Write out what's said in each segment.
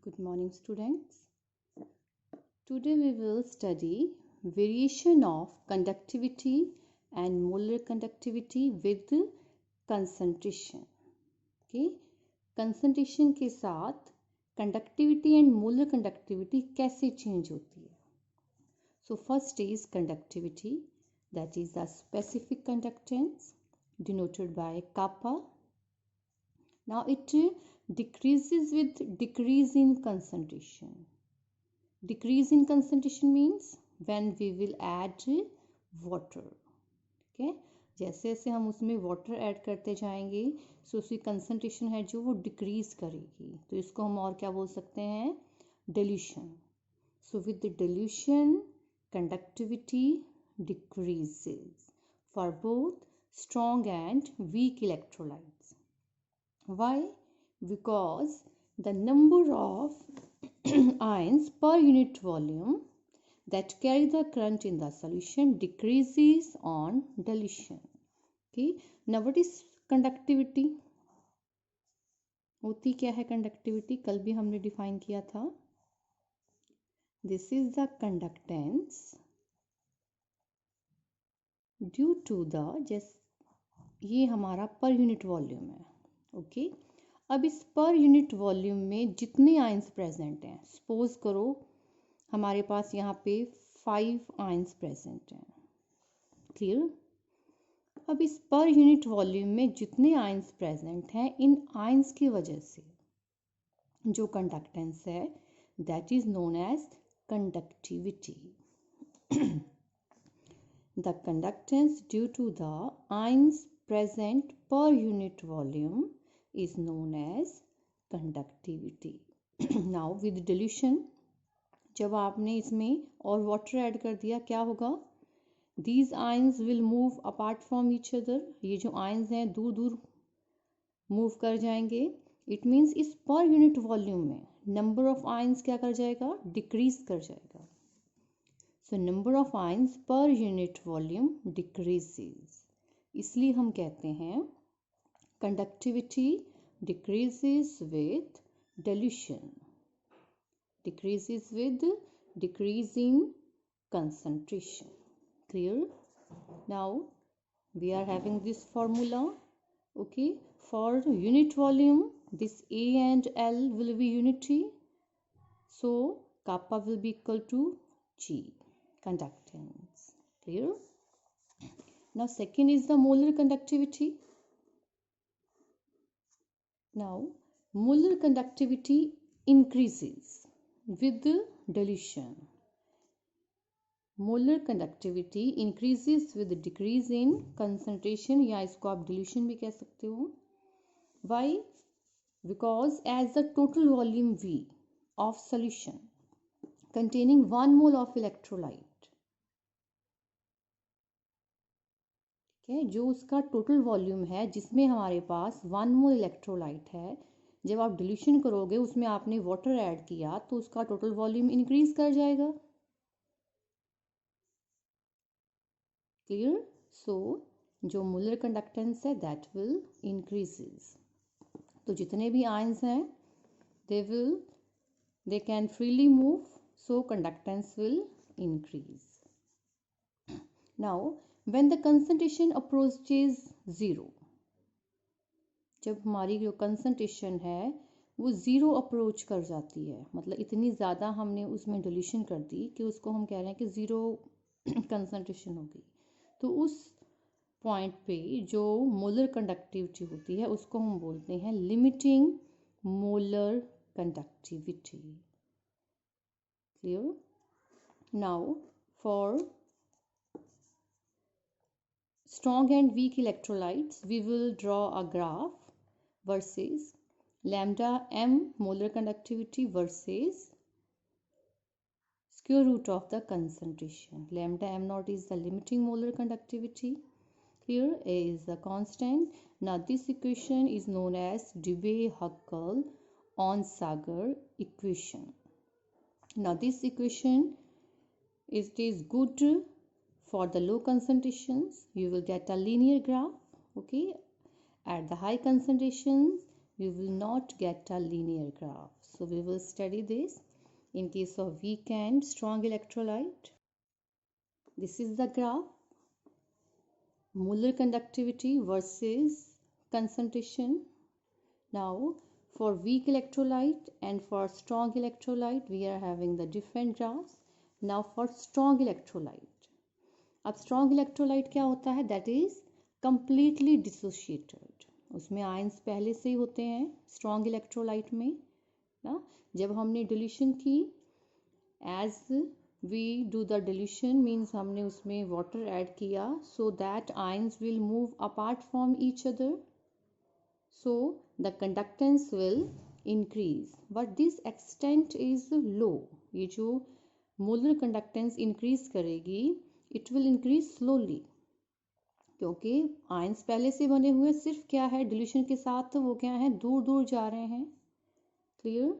Good morning, students. Today we will study variation of conductivity and molar conductivity with concentration. Okay, concentration के साथ conductivity and molar conductivity कैसे change होती है? So first is conductivity, that is the specific conductance denoted by kappa. Now it decreases with decrease in concentration. Decrease in concentration means when we will add water. Okay, जैसे जैसे हम उसमें water add करते जाएंगे सो उसकी concentration है जो वो डिक्रीज करेगी, तो इसको हम और क्या बोल सकते हैं, dilution. So with dilution conductivity decreases for both strong and weak electrolytes. Why? Because the number of ions per unit volume that carry the current in the solution decreases on dilution. Okay, now what is conductivity? होती क्या है conductivity? कल भी हमने define किया था. This is the conductance due to the, जैसे ये हमारा पर यूनिट वॉल्यूम है. ओके, अब इस पर यूनिट वॉल्यूम में जितने आयंस प्रेजेंट हैं, सपोज करो हमारे पास यहाँ पे 5 आयंस प्रेजेंट हैं. क्लियर? अब इस पर यूनिट वॉल्यूम में जितने आयंस प्रेजेंट हैं, इन आयंस की वजह से जो कंडक्टेंस है that is known as conductivity. The conductance due to the ions present per unit volume is known as conductivity. Now with dilution, जब आपने इसमें और वाटर ऐड कर दिया क्या होगा, these ions will move apart from each other. ये जो ions हैं दूर दूर मूव कर जाएंगे. इट मीन्स इस पर यूनिट वॉल्यूम में नंबर ऑफ आयंस क्या कर जाएगा, डिक्रीज कर जाएगा. So number of ions per unit volume decreases. इसलिए हम कहते हैं conductivity decreases with dilution. Decreases with decreasing concentration. Clear? Now we are having this formula. Okay, for unit volume this A and L will be unity. So kappa will be equal to G. Conductance. Clear? Now second is the molar conductivity. Now molar conductivity increases with dilution. Molar conductivity increases with decrease in concentration, या इसको आप dilution भी कह सकते हो. Why? Because as the total volume V of solution containing 1 mole of electrolyte, जो उसका total volume है जिसमें हमारे पास 1 मोल इलेक्ट्रोलाइट है, जब आप डिल्यूशन करोगे उसमें आपने वाटर ऐड किया तो उसका टोटल वॉल्यूम इंक्रीज कर जाएगा. क्लियर? सो जो मोलर कंडक्टेंस है दैट विल इंक्रीजेस. तो जितने भी आयंस हैं they can freely move, so conductance will increase. Now when the concentration approaches 0, जब हमारी जो concentration है वो 0 अप्रोच कर जाती है, मतलब इतनी ज़्यादा हमने उसमें डिल्यूशन कर दी कि उसको हम कह रहे हैं कि 0 concentration होगी, तो उस पॉइंट पे जो मोलर कंडक्टिविटी होती है उसको हम बोलते हैं limiting molar conductivity. Clear? Now for strong and weak electrolytes, we will draw a graph versus lambda m molar conductivity versus square root of the concentration. Lambda m naught is the limiting molar conductivity. Here A is the constant. Now this equation is known as Debye-Huckel-Onsager equation. Now this equation is good for the low concentrations. You will get a linear graph. Okay, at the high concentrations you will not get a linear graph. So we will study this in case of weak and strong electrolyte. This is the graph, molar conductivity versus concentration. Now for weak electrolyte and for strong electrolyte we are having the different graphs. Now for strong electrolyte, अब strong electrolyte क्या होता है, that is completely dissociated, उसमें ions पहले से ही होते हैं strong electrolyte में ना. जब हमने dilution की, as we do the dilution means हमने उसमें water add किया, so that ions will move apart from each other, so the conductance will increase, but this extent is low. ये जो molar conductance increase करेगी, it will increase slowly, क्योंकि ions पहले से बने हुए, सिर्फ क्या है डिल्यूशन के साथ तो वो क्या है दूर दूर जा रहे हैं. Clear?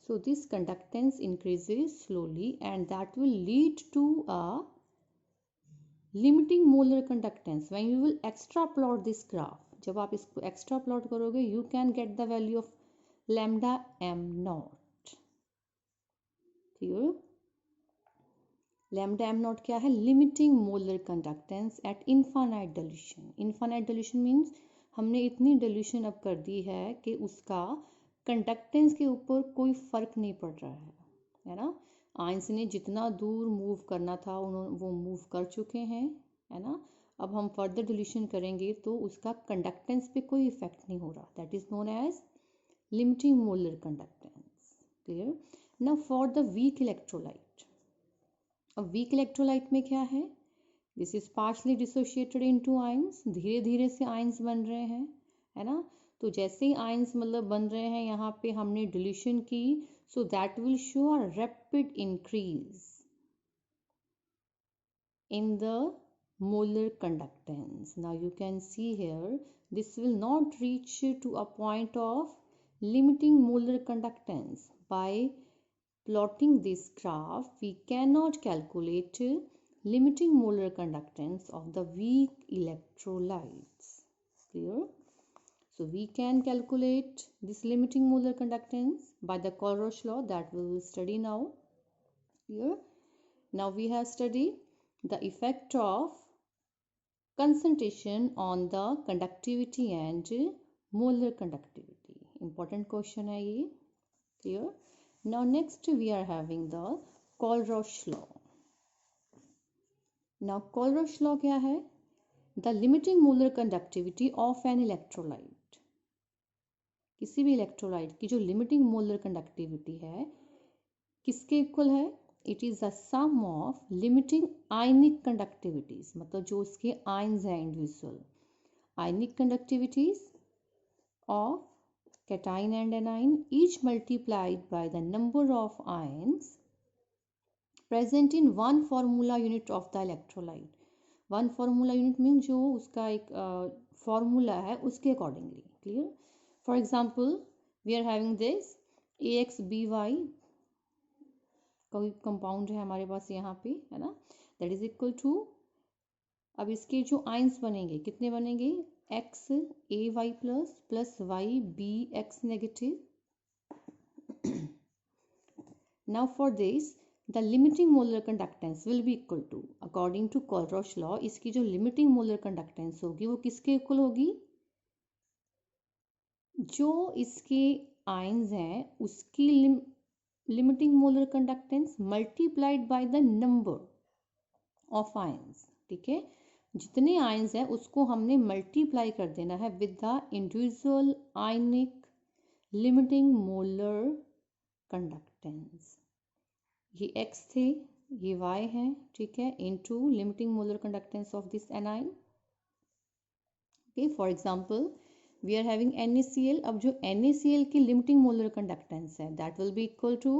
So this conductance increases slowly and that will lead to a limiting molar conductance. When you will extra plot this graph, जब आप इसको एक्स्ट्रा प्लॉट करोगे, you can get the value of lambda M nought. Clear? Lambda M nought क्या है, limiting molar conductance at infinite dilution. Infinite dilution means हमने इतनी dilution अब कर दी है कि उसका कंडक्टेंस के ऊपर कोई फर्क नहीं पड़ रहा है ना. आयंस ने जितना दूर मूव करना था वो मूव कर चुके हैं, है ना. अब हम फर्दर डिल्यूशन करेंगे तो उसका कंडक्टेंस पे कोई इफेक्ट नहीं हो रहा. That is known as limiting molar conductance. Clear? Now for the weak electrolyte, अब वीक इलेक्ट्रोलाइट में क्या है, this is partially dissociated into ions. धीरे धीरे से आयंस बन रहे हैं, है ना. तो जैसे ही आयंस मतलब बन रहे हैं, यहाँ पे हमने डिल्यूशन की, so that will show a rapid increase in the molar conductance. Now you can see here, this will not reach to a point of limiting molar conductance. By plotting this graph, we cannot calculate limiting molar conductance of the weak electrolytes. Clear? So we can calculate this limiting molar conductance by the Colruyt law that we will study now. Clear? Now we have studied the effect of concentration on the conductivity and molar conductivity. Important question है ये. Clear? Now next we are having the Colruyt law. Now Colruyt law क्या है? The limiting molar conductivity of an electrolyte. किसी भी electrolyte की जो limiting molar conductivity है किसके इक्वल है, it is the sum of limiting ionic conductivities, मतलब जो उसके आयंस हैं individual ionic conductivities of cation and anion, each multiplied by the number of ions present in one formula unit of the electrolyte. One formula unit mean जो उसका एक फॉर्मूला है उसके accordingly. Clear? For example, we are having this AXBY कोई compound है हमारे पास यहाँ पे, है ना. दैट इज इक्वल टू, अब इसके जो आयंस बनेंगे कितने बनेंगे, X A Y plus plus Y B X negative. Now for this the limiting molar conductance will be equal to, according to Kohlrausch law इसकी जो लिमिटिंग मोलर कंडक्टेंस होगी वो किसके इक्वल होगी, जो इसके आयंस हैं उसकी limiting molar conductance multiplied by the number of ions. ठीक है, जितने आयंस हैं उसको हमने मल्टीप्लाई कर देना है with the individual ionic limiting molar conductance. ये x थे, ये y है, ठीक है, into limiting molar conductance of this anion. Okay, for example we are having NaCl. अब जो NaCl की लिमिटिंग मोलर कंडक्टेंस है that will be equal to,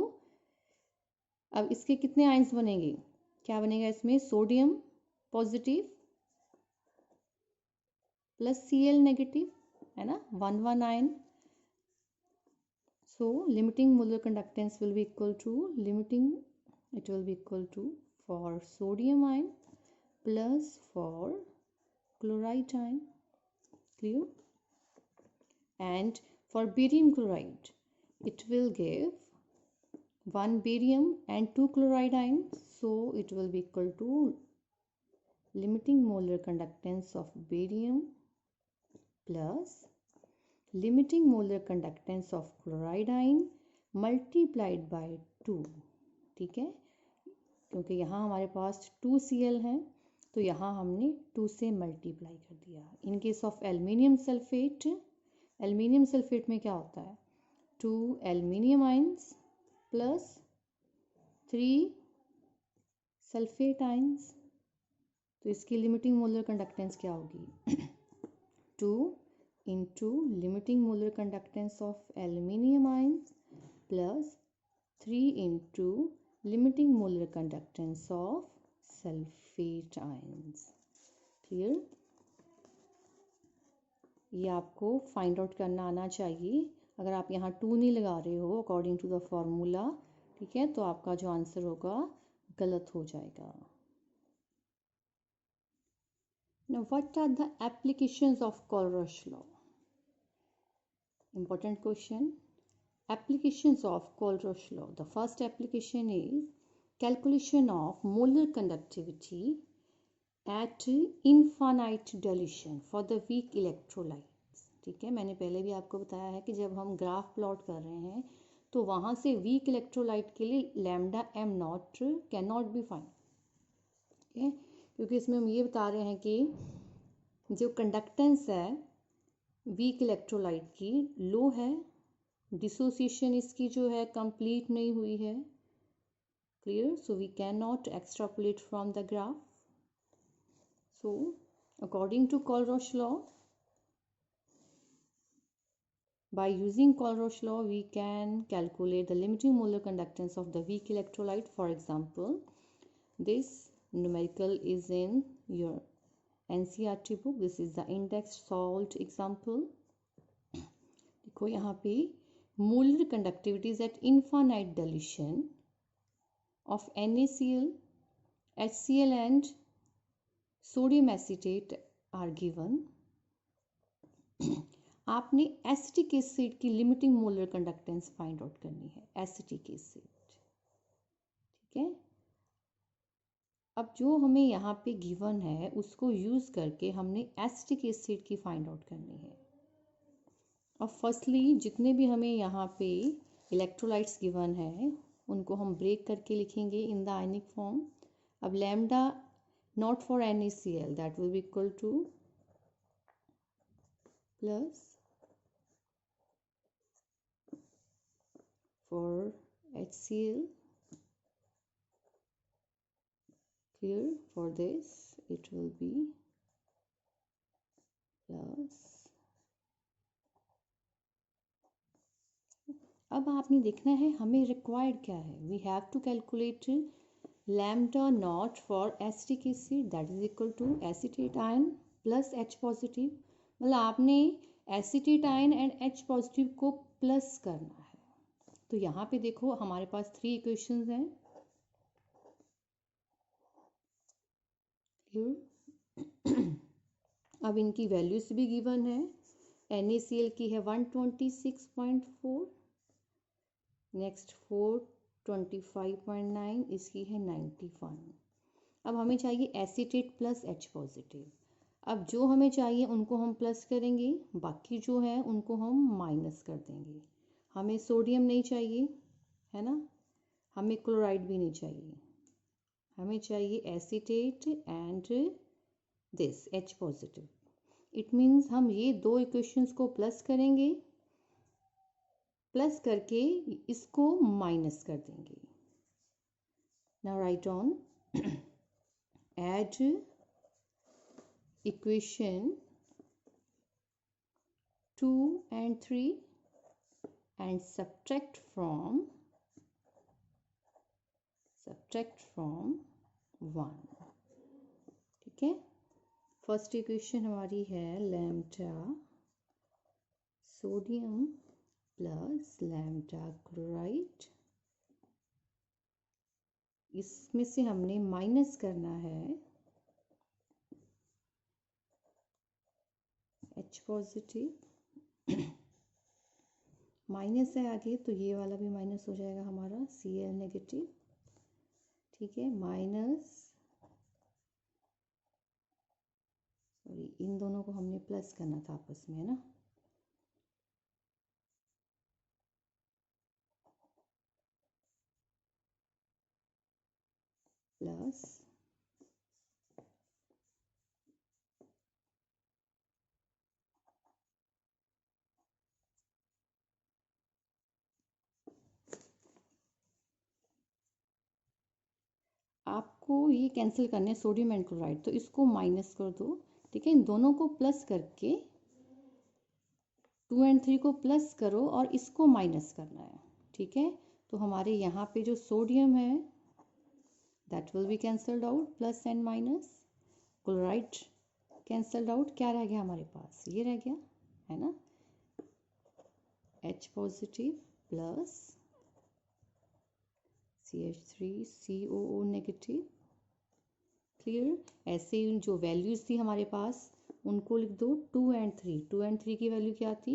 अब इसके कितने आयंस बनेंगे, क्या बनेगा इसमें, sodium positive plus Cl negative, है ना, 1 ion. So limiting molar conductance will be equal to limiting, it will be equal to for sodium ion plus for chloride ion. Clear? And For barium chloride, it will give 1 barium and 2 chloride ions, so it will be equal to limiting molar conductance of barium plus limiting molar conductance of chloride ion multiplied by 2. ठीक है, क्योंकि यहाँ हमारे पास 2Cl है तो यहाँ हमने 2 से मल्टीप्लाई कर दिया. In case of aluminium sulphate में क्या होता है, 2 aluminium ions plus 3 sulphate ions. तो इसकी लिमिटिंग मोलर कंडक्टेंस क्या होगी, 2 into limiting molar conductance of aluminium ions plus 3 into limiting molar conductance of sulfate ions. Clear? ये आपको फाइंड आउट करना आना चाहिए. अगर आप यहाँ 2 नहीं लगा रहे हो अकॉर्डिंग टू द फॉर्मूला, ठीक है, तो आपका जो आंसर होगा गलत हो जाएगा. Now what are the applications of Colrush law? Important question. Applications of Colrush law. The first application is calculation of molar conductivity at infinite dilution for the weak electrolytes. ठीक है, मैंने पहले भी आपको बताया है कि जब हम ग्राफ प्लॉट कर रहे हैं तो वहाँ से वीक इलेक्ट्रोलाइट के लिए lambda M not can not be find. ठीक है, क्योंकि इसमें हम ये बता रहे हैं कि जो कंडक्टेंस है वीक इलेक्ट्रोलाइट की लो है, डिसोसिएशन इसकी जो है कंप्लीट नहीं हुई है. Clear? So we can not extrapolate from the graph. So according to Colrush law, by using Colrush law we can calculate the limiting molar conductance of the weak electrolyte. For example, this numerical is in your NCERT book. This is the index salt example. देखो यहाँ पे molar conductivities at infinite dilution of NaCl, HCl and sodium acetate are given. आपने acetic acid की limiting molar conductance find out करनी है. Acetic acid, ठीक है. अब जो हमें यहाँ पे गिवन है उसको यूज करके हमने एसिटिक एसिड की फाइंड आउट करनी है. अब फर्स्टली जितने भी हमें यहाँ पे इलेक्ट्रोलाइट्स गिवन है उनको हम ब्रेक करके लिखेंगे इन द आयनिक फॉर्म. अब lambda nought for NaCl that will be equal two plus for HCl. Clear? For this it will be plus. अब आपने देखना है हमें रिक्वायर्ड क्या है. We have to calculate lambda nought for acetic acid that is equal to acetate ion plus H positive. मतलब आपने acetate ion and H positive को प्लस करना है. तो यहाँ पे देखो हमारे पास 3 इक्वेशंस हैं. अब इनकी वैल्यूज भी गिवन है. NaCl की है 126.4, नेक्स्ट 425.9, इसकी है 91. अब हमें चाहिए एसीटेट प्लस H पॉजिटिव. अब जो हमें चाहिए उनको हम प्लस करेंगे, बाकी जो है उनको हम माइनस कर देंगे. हमें सोडियम नहीं चाहिए है ना, हमें क्लोराइड भी नहीं चाहिए, हमें चाहिए acetate and this H positive. It means हम ये 2 इक्वेशंस को प्लस करेंगे, प्लस करके इसको माइनस कर देंगे. Now right on add equation 2 and 3 and subtract from 1. ठीक है. फर्स्ट इक्वेशन हमारी है lambda sodium plus lambda chloride. इसमें से हमने माइनस करना है H पॉजिटिव माइनस है आगे तो ये वाला भी माइनस हो जाएगा हमारा, Cl नेगेटिव, ठीक है, माइनस, सॉरी इन दोनों को हमने प्लस करना था आपस में, है ना, प्लस आपको ये कैंसिल करने हैं सोडियम एंड क्लोराइड, तो इसको माइनस कर दो, ठीक है, इन दोनों को प्लस करके 2 and 3 को प्लस करो और इसको माइनस करना है, ठीक है, तो हमारे यहाँ पे जो सोडियम है that will be cancelled out, plus and minus, chloride cancelled out, क्या रह गया हमारे पास, ये रह गया, है ना, H positive plus CH3COO negative, clear. ऐसे ही जो वैल्यूज थी हमारे पास उनको लिख दो, 2 and 3, 2 and 3 की वैल्यू क्या थी,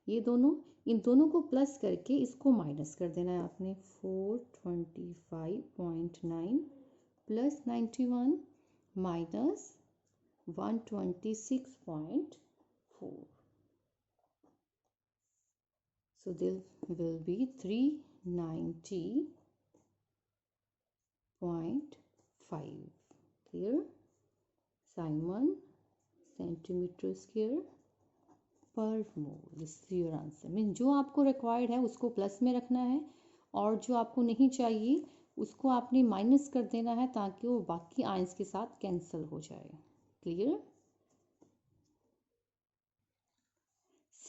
ये दोनों, इन दोनों को प्लस करके इसको माइनस कर देना है आपने, 425.9 plus 91 minus 126.4, so there will be 390.5, clear, Simon centimetre square per mole, this is your answer. Mean जो आपको रिक्वायर्ड है उसको प्लस में रखना है और जो आपको नहीं चाहिए उसको आपने माइनस कर देना है ताकि वो बाकी आयंस के साथ कैंसिल हो जाए, clear.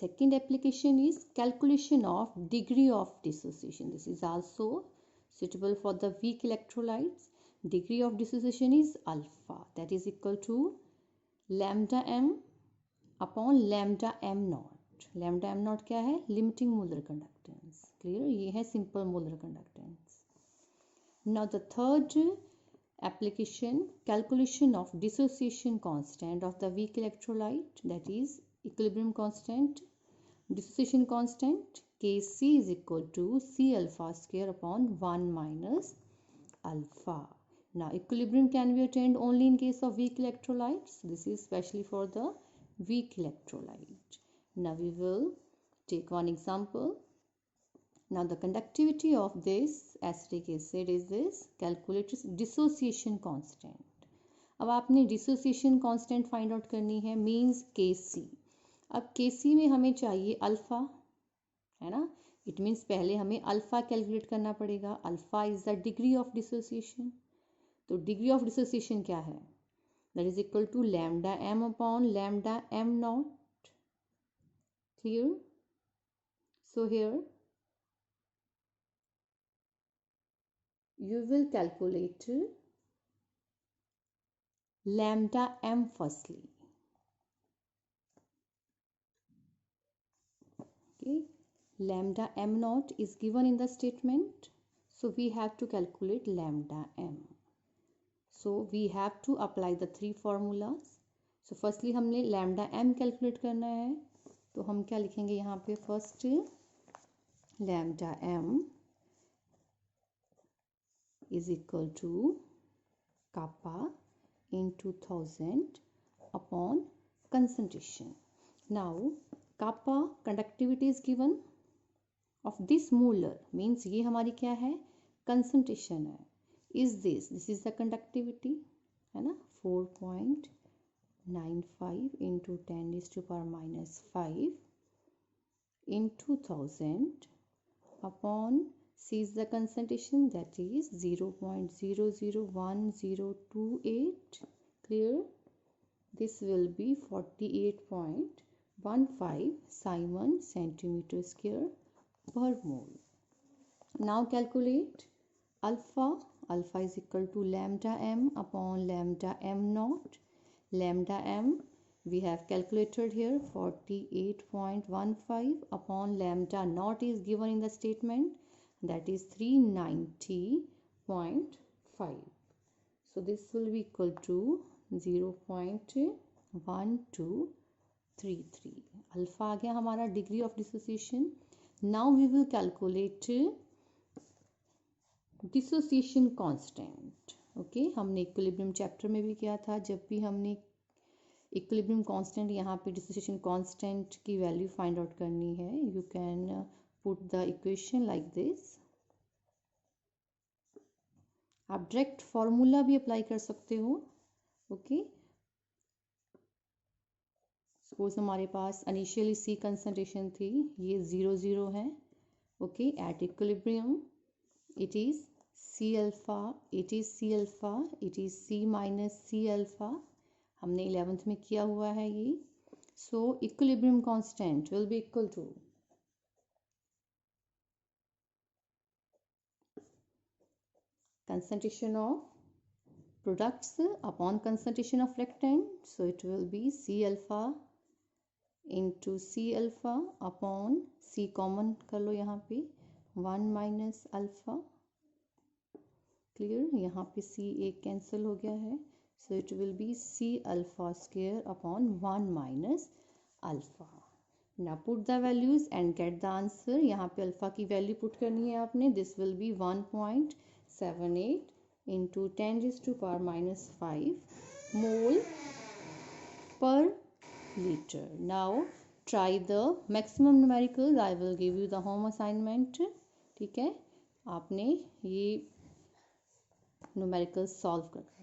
Second application is calculation of degree of dissociation. This is also suitable for the weak electrolytes. Degree of dissociation is alpha, that is equal to lambda m upon lambda m naught. Lambda m naught क्या है, limiting molar conductance, clear, ये है simple molar conductance. Now the third application, calculation of dissociation constant of the weak electrolyte, that is equilibrium constant. Dissociation constant Kc is equal to C alpha square upon 1 minus alpha. Now equilibrium can be attained only in case of weak electrolytes. This is especially for the weak electrolyte. Now we will take one example. Now the conductivity of this acetic acid is this, calculate dissociation constant. अब आपने dissociation constant find out करनी है, means Kc. अब Kc में हमें चाहिए alpha, है ना, इट मीन्स पहले हमें अल्फा कैलकुलेट करना पड़ेगा, alpha is the degree of dissociation, तो डिग्री ऑफ डिसोसिएशन क्या है, that is equal to lambda m upon lambda m nought, clear. So here you will calculate lambda m firstly, okay, lambda m naught is given in the statement, so we have to calculate lambda m, so we have to apply the three formulas. So firstly हमने lambda m calculate करना है, तो हम क्या लिखेंगे यहाँ पे, first lambda m is equal to kappa into 1000 upon concentration. Now kappa conductivity is given of this molar, means ये हमारी क्या है, concentration है, is this is the conductivity, है ना, 4.95 into 10 raised to power minus 5 into 1000 upon C is the concentration, that is 0.001028, clear, this will be 48.15 Simon centimeter square per mole. Now calculate alpha. Alpha is equal to lambda m upon lambda m naught. Lambda m we have calculated here, 48.15 upon lambda naught is given in the statement, that is 390.5. So this will be equal to 0.1233. Alpha आ गया हमारा degree of dissociation, now we will calculate dissociation constant. Okay, हमने equilibrium chapter में भी किया था. जब भी हमने इक्विलिब्रियम कांस्टेंट यहाँ पे डिसोसिएशन कांस्टेंट की वैल्यू फाइंड आउट करनी है, you can put the equation like this. आप डायरेक्ट फॉर्मूला भी अप्लाई कर सकते हो. ओके, सपोज हमारे पास इनिशियली सी कंसंट्रेशन थी, ये 0 0 है. Okay, at equilibrium it is C alpha, it is C alpha, it is C minus C alpha. हमने 11th में किया हुआ है ये. So equilibrium constant will be equal to concentration of products upon concentration of reactant. So it will be C alpha into C alpha upon C common कर लो यहाँ पे 1 minus alpha. Clear, यहाँ पे C एक कैंसिल हो गया है. So it will B C alpha square upon 1 minus alpha. Now put the values and get the answer. यहाँ पे अल्फा की वैल्यू पुट करनी है आपने. दिस विल बी 1.78 इंटू 10⁻⁵ मोल पर litre. Now try the maximum numericals. I will give you the home assignment. ठीक है, आपने ये न्यूमेरिकल सॉल्व करना.